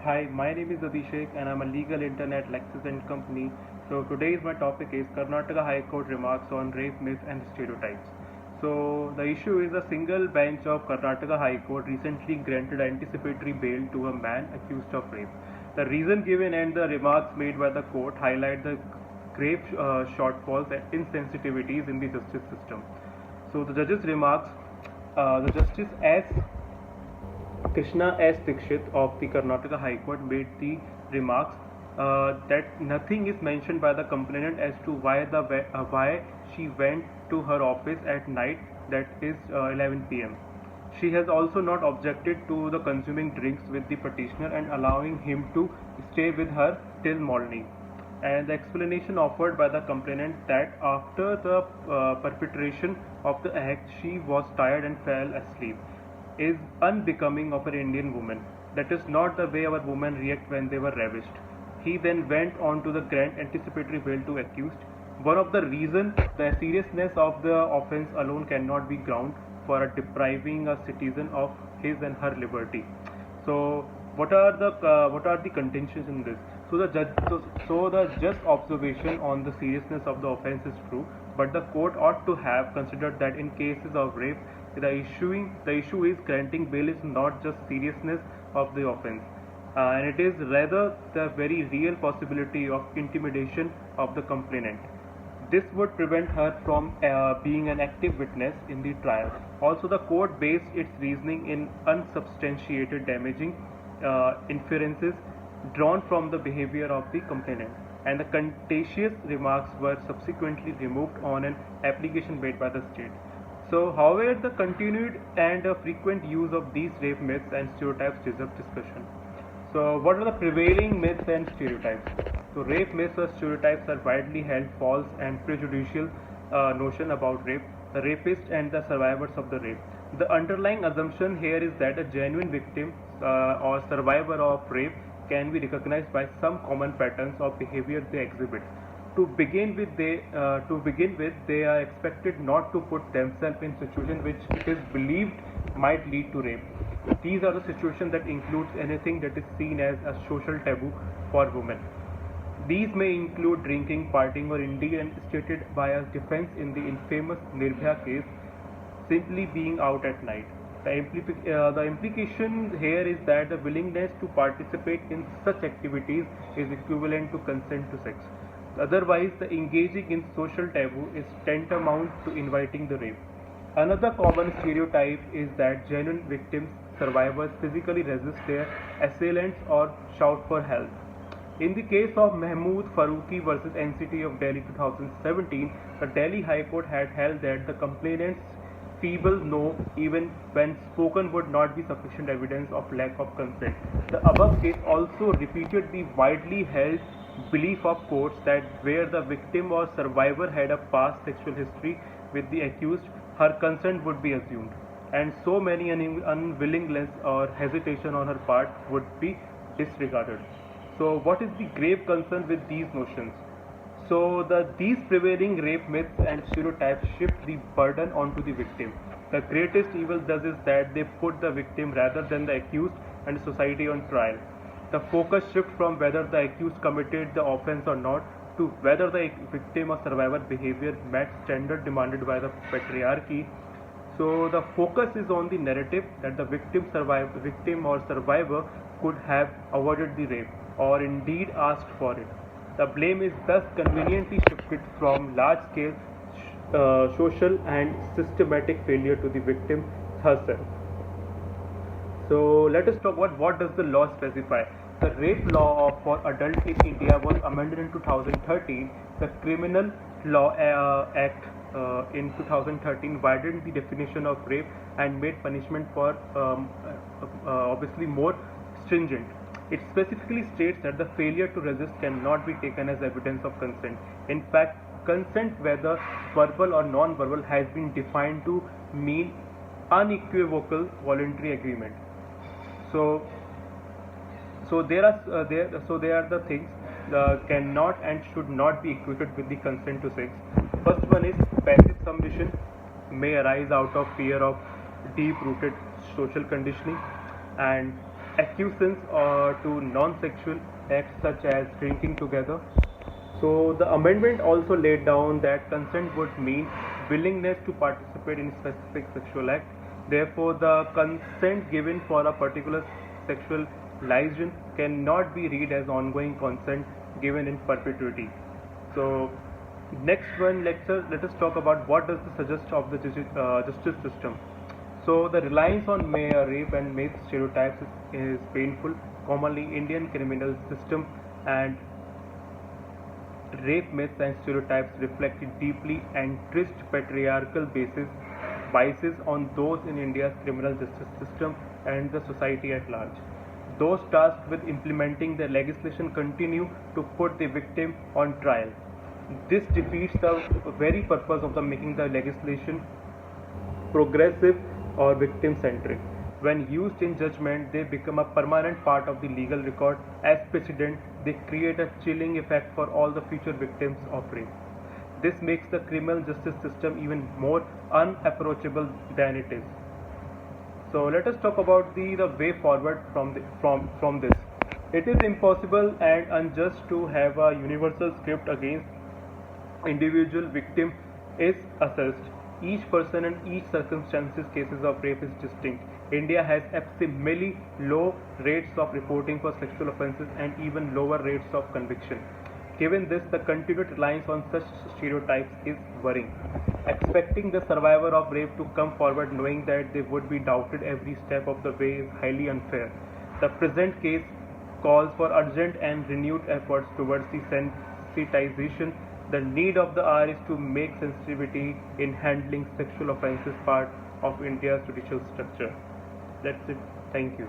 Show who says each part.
Speaker 1: Hi, my name is Abhishek and I'm a legal intern at Lexis and Company. So today's my topic is Karnataka High Court remarks on rape myths and stereotypes. So the issue is a single bench of Karnataka High Court recently granted anticipatory bail to a man accused of rape. The reason given and the remarks made by the court highlight the grave shortfalls and insensitivities in the justice system. So the judge's remarks, the justice S. Krishna S. Dikshit of the Karnataka High Court made the remarks that nothing is mentioned by the complainant as to why she went to her office at night, that is 11 p.m. She has also not objected to the consuming drinks with the petitioner and allowing him to stay with her till morning. And the explanation offered by the complainant that after the perpetration of the act she was tired and fell asleep is unbecoming of an Indian woman. That is not the way our women react when they were ravished. He then went on to the grant anticipatory bail to accused. One of the reasons the seriousness of the offence alone cannot be ground for depriving a citizen of his and her liberty. So what are the contentions in this? So the just observation on the seriousness of the offence is true, but the court ought to have considered that in cases of rape, the issue is granting bail is not just seriousness of the offence, and it is rather the very real possibility of intimidation of the complainant. This would prevent her from being an active witness in the trial. Also, the court based its reasoning in unsubstantiated damaging inferences drawn from the behavior of the complainant, and the contentious remarks were subsequently removed on an application made by the state. So, however, the continued and frequent use of these rape myths and stereotypes deserve discussion. So, what are the prevailing myths and stereotypes? So, rape myths or stereotypes are widely held false and prejudicial notion about rape, the rapist, and the survivors of the rape. The underlying assumption here is that a genuine victim or survivor of rape can be recognized by some common patterns of behavior they exhibit. To begin with, they are expected not to put themselves in situations which it is believed might lead to rape. These are the situations that includes anything that is seen as a social taboo for women. These may include drinking, partying, or indeed, and stated by a defense in the infamous Nirbhaya case, simply being out at night. The implication here is that the willingness to participate in such activities is equivalent to consent to sex. Otherwise, the engaging in social taboo is tantamount to inviting the rape. Another common stereotype is that genuine victims, survivors, physically resist their assailants or shout for help. In the case of Mahmood Farooqi versus NCT of Delhi 2017, the Delhi High Court had held that the complainant's feeble no, even when spoken, would not be sufficient evidence of lack of consent. The above case also repeated the widely held belief of courts that where the victim or survivor had a past sexual history with the accused, her consent would be assumed, and so many unwillingness or hesitation on her part would be disregarded. So, what is the grave concern with these notions? So, these prevailing rape myths and stereotypes shift the burden onto the victim. The greatest evil does is that they put the victim rather than the accused and society on trial. The focus shifts from whether the accused committed the offense or not to whether the victim or survivor behavior met standard demanded by the patriarchy. So the focus is on the narrative that the victim or survivor could have avoided the rape or indeed asked for it. The blame is thus conveniently shifted from large-scale social and systematic failure to the victim herself. So let us talk about what does the law specify. The rape law for adults in India was amended in 2013. The Criminal Law Act in 2013 widened the definition of rape and made punishment for obviously more stringent. It specifically states that the failure to resist cannot be taken as evidence of consent. In fact, consent, whether verbal or non-verbal, has been defined to mean unequivocal voluntary agreement. So, there are the things cannot and should not be equated with the consent to sex. First one is passive submission may arise out of fear of deep-rooted social conditioning, and acquiescence to non-sexual acts such as drinking together. So the amendment also laid down that consent would mean willingness to participate in specific sexual act. Therefore, the consent given for a particular sexual liaison cannot be read as ongoing consent given in perpetuity. So next one, let us talk about what does this suggest of the justice system. So the reliance on rape and myth stereotypes is painful. Commonly, Indian criminal system and rape myths and stereotypes reflect deeply entrenched patriarchal biases on those in India's criminal justice system and the society at large. Those tasked with implementing the legislation continue to put the victim on trial. This defeats the very purpose of the making the legislation progressive or victim centric. When used in judgment, they become a permanent part of the legal record. As precedent, they create a chilling effect for all the future victims of rape. This makes the criminal justice system even more unapproachable than it is. So let us talk about the way forward from this. It is impossible and unjust to have a universal script against individual victim is assessed. Each person and each circumstances cases of rape is distinct. India has abysmally low rates of reporting for sexual offences and even lower rates of conviction. Given this, the continued reliance on such stereotypes is worrying. Expecting the survivor of rape to come forward knowing that they would be doubted every step of the way is highly unfair. The present case calls for urgent and renewed efforts towards the sensitization. The need of the hour is to make sensitivity in handling sexual offences part of India's judicial structure. That's it. Thank you.